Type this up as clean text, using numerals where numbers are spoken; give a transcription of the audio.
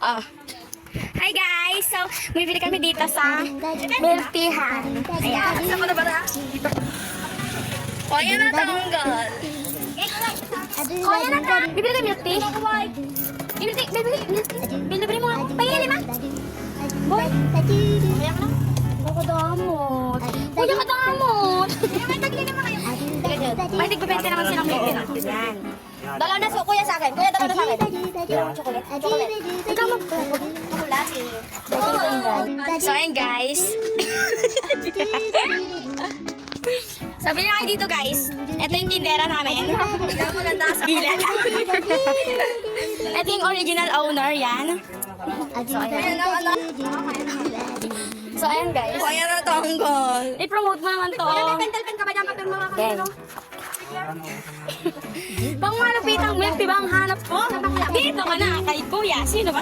Oh. Hi guys! So, bibili kami dito sa milk teahan. Ayan. Saan ko na ba na? Dito. O, ayan na tanggal. O, ayan na ta. Bibili kayo milk tea? Bibili mo nga. Pahili ma. Boy. Kaya ka na. Kakadamot. Kuya kadamot. May tagli naman kayo. May tigpapente naman silang milk tea. Yan. Dalaw na so, kuya sa akin. Kuya, dalaw na sa akin. Chocolate. Chocolate. Ikaw mo. So, ayun guys. Sabi niya kayo dito guys. Ito yung tindera namin. Maganda sa gilid. Ito yung original owner, yan. So, ayun guys. Kaya na tanggal. I-promote mo naman to. Pentel-pen ka ba dyan? Papel mo mga Then, pang malupitang milk, diba ang hanap ko? Dito ka na, kay kuya. Sino ba?